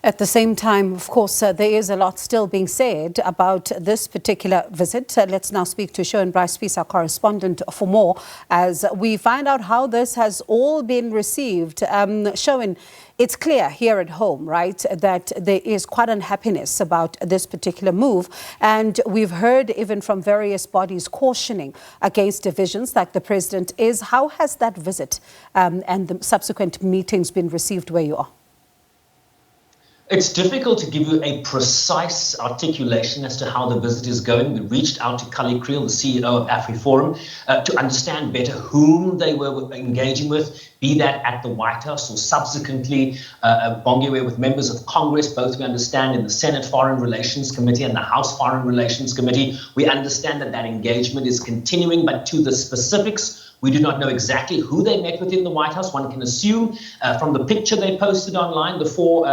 At the same time, of course, there is a lot still being said about this particular visit. Let's now speak to Sherwin Bryce Pease, our correspondent, for more as we find out how this has all been received. Sherwin, it's clear here at home, right, that there is quite unhappiness about this particular move. And we've heard even from various bodies cautioning against divisions like the president is. How has that visit and the subsequent meetings been received where you are? It's difficult to give you a precise articulation as to how the visit is going. We reached out to Cully Creel, the CEO of AfriForum, to understand better whom they were engaging with, be that at the White House or subsequently Bongiwe with members of Congress, both we understand in the Senate Foreign Relations Committee and the House Foreign Relations Committee. We understand that that engagement is continuing, but to the specifics, we do not know exactly who they met with in the White House. One can assume from the picture they posted online, the four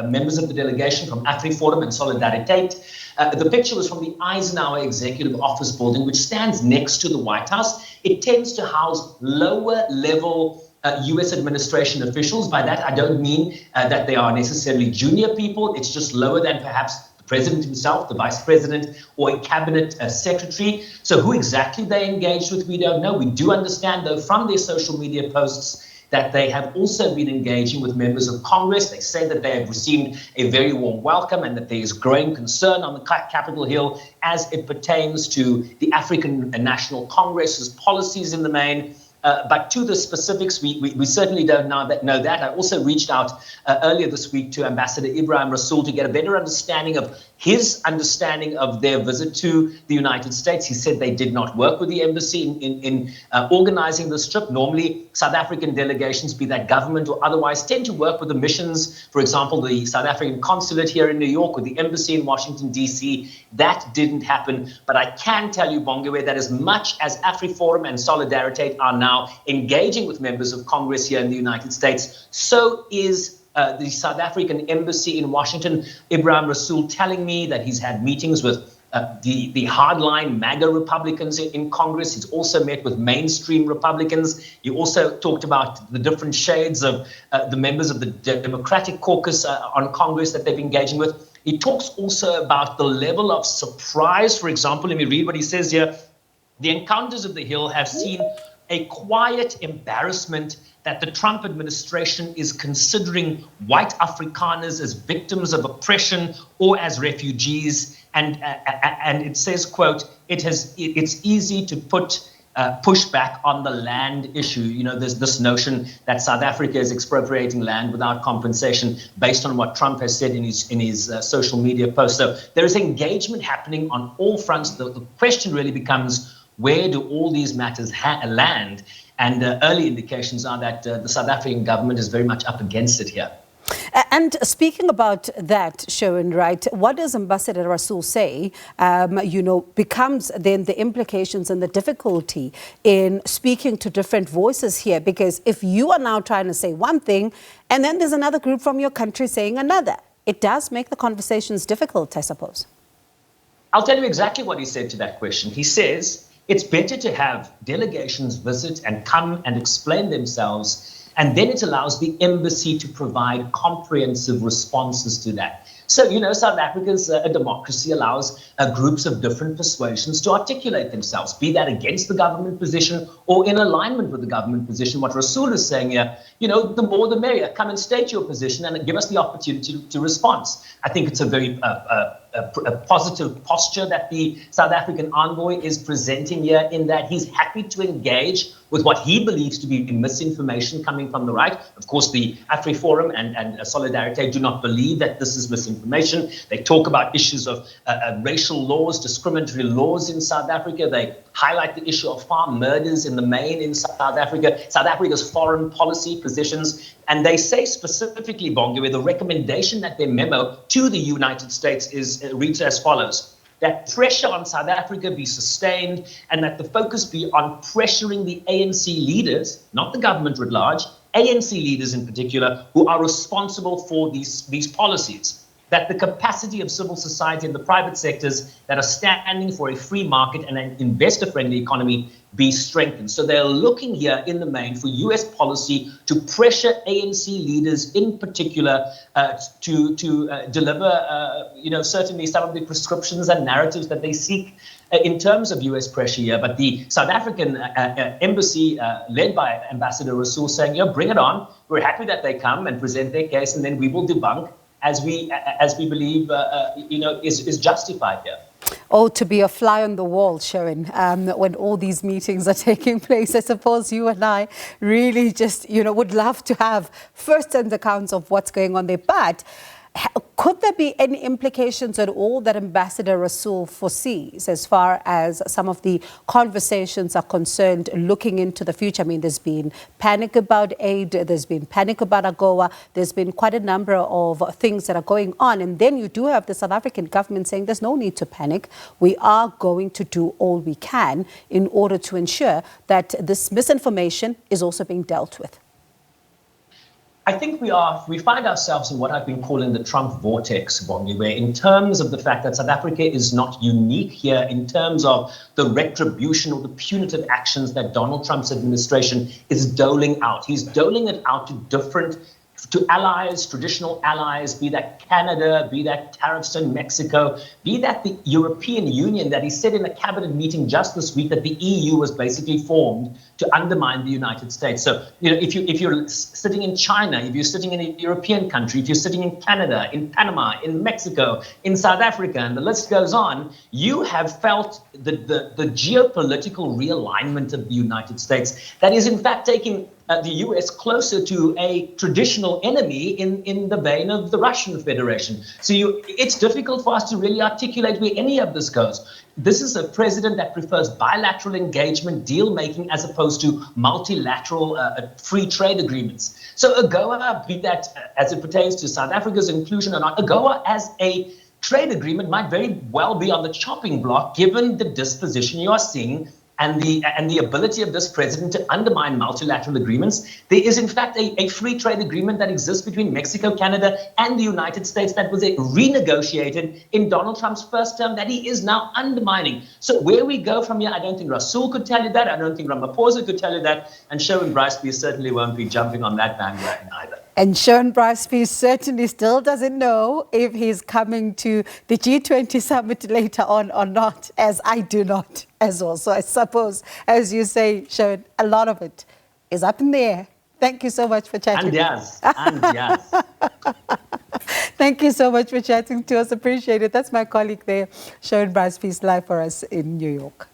members of the delegation from AfriForum and Solidarity. The picture was from the Eisenhower Executive Office building, which stands next to the White House. It tends to house lower level U.S. administration officials. By that, I don't mean that they are necessarily junior people. It's just lower than perhaps the president himself, the vice president, or a cabinet secretary. So who exactly they engaged with, we don't know. We do understand, though, from their social media posts that they have also been engaging with members of Congress. They say that they have received a very warm welcome and that there is growing concern on the Capitol Hill as it pertains to the African National Congress's policies in the main. But to the specifics, we certainly don't know that. I also reached out earlier this week to Ambassador Ibrahim Rasool to get a better understanding of his understanding of their visit to the United States. He said they did not work with the embassy in organizing this trip. Normally, South African delegations, be that government or otherwise, tend to work with the missions. For example, the South African consulate here in New York or the embassy in Washington, D.C. That didn't happen. But I can tell you, Bongiwe, that as much as AfriForum and Solidarity are now engaging with members of Congress here in the United States, so is the South African embassy in Washington. Ibrahim Rasool telling me that he's had meetings with the hardline MAGA Republicans in Congress. He's also met with mainstream Republicans. He also talked about the different shades of the members of the Democratic caucus on Congress that they've been engaging with. He talks also about the level of surprise. For example, let me read what he says here. The encounters of the Hill have seen a quiet embarrassment that the Trump administration is considering white Afrikaners as victims of oppression or as refugees. And it says, quote, it's easy to put pushback on the land issue. You know, there's this notion that South Africa is expropriating land without compensation based on what Trump has said in his social media posts. So there is engagement happening on all fronts. The question really becomes, where do all these matters land? And early indications are that the South African government is very much up against it here. And speaking about that, Sherwin, right, what does Ambassador Rasool say, becomes then the implications and the difficulty in speaking to different voices here? Because if you are now trying to say one thing and then there's another group from your country saying another, it does make the conversations difficult, I suppose. I'll tell you exactly what he said to that question. He says, it's better to have delegations visit and come and explain themselves, and then it allows the embassy to provide comprehensive responses to that. So, South Africa's a democracy allows groups of different persuasions to articulate themselves, be that against the government position or in alignment with the government position. What Rasool is saying here, the more the merrier. Come and state your position and give us the opportunity to respond. I think it's a very a positive posture that the South African envoy is presenting here, in that he's happy to engage with what he believes to be misinformation coming from the right. Of course, the AfriForum and Solidarity do not believe that this is misinformation. They talk about issues of racial laws, discriminatory laws in South Africa. They highlight the issue of farm murders in the main in South Africa, South Africa's foreign policy positions. And they say specifically, Bongiwe, the recommendation that their memo to the United States reads as follows: that pressure on South Africa be sustained and that the focus be on pressuring the ANC leaders, not the government writ large, ANC leaders in particular, who are responsible for these policies. That the capacity of civil society and the private sectors that are standing for a free market and an investor-friendly economy be strengthened. So they're looking here in the main for US policy to pressure ANC leaders in particular to deliver, certainly some of the prescriptions and narratives that they seek in terms of US pressure here. But the South African embassy, led by Ambassador Rasool, saying, bring it on. We're happy that they come and present their case, and then we will debunk as we believe, is justified here. Oh, to be a fly on the wall, Sherwin, when all these meetings are taking place. I suppose you and I really just, would love to have first-hand accounts of what's going on there. But could there be any implications at all that Ambassador Rasool foresees as far as some of the conversations are concerned looking into the future? I mean, there's been panic about aid, there's been panic about AGOA, there's been quite a number of things that are going on. And then you do have the South African government saying there's no need to panic. We are going to do all we can in order to ensure that this misinformation is also being dealt with. I think we find ourselves in what I've been calling the Trump vortex, Bongi, where in terms of the fact that South Africa is not unique here in terms of the retribution or the punitive actions that Donald Trump's administration is doling out. He's doling it out to allies, traditional allies, be that Canada, be that tariffs in Mexico, be that the European Union, that he said in a cabinet meeting just this week that the EU was basically formed to undermine the United States. So, if you're sitting in China, if you're sitting in a European country, if you're sitting in Canada, in Panama, in Mexico, in South Africa, and the list goes on, you have felt the geopolitical realignment of the United States that is in fact taking the US closer to a traditional enemy in the vein of the Russian Federation. So it's difficult for us to really articulate where any of this goes. This is a president that prefers bilateral engagement, deal making, as opposed to multilateral free trade agreements. So AGOA, be that as it pertains to South Africa's inclusion or not, AGOA as a trade agreement might very well be on the chopping block given the disposition you are seeing and the ability of this president to undermine multilateral agreements. There is, in fact, a free trade agreement that exists between Mexico, Canada, and the United States that was renegotiated in Donald Trump's first term that he is now undermining. So where we go from here, I don't think Rasool could tell you that. I don't think Ramaphosa could tell you that. And Sherwin Bryce Pease certainly won't be jumping on that bandwagon either. And Sherwin Bryce Pease certainly still doesn't know if he's coming to the G20 summit later on or not, as I do not as well. So I suppose, as you say, Sherwin, a lot of it is up in the air. Thank you so much for chatting. And yes. Thank you so much for chatting to us. Appreciate it. That's my colleague there, Sherwin Bryce Pease, live for us in New York.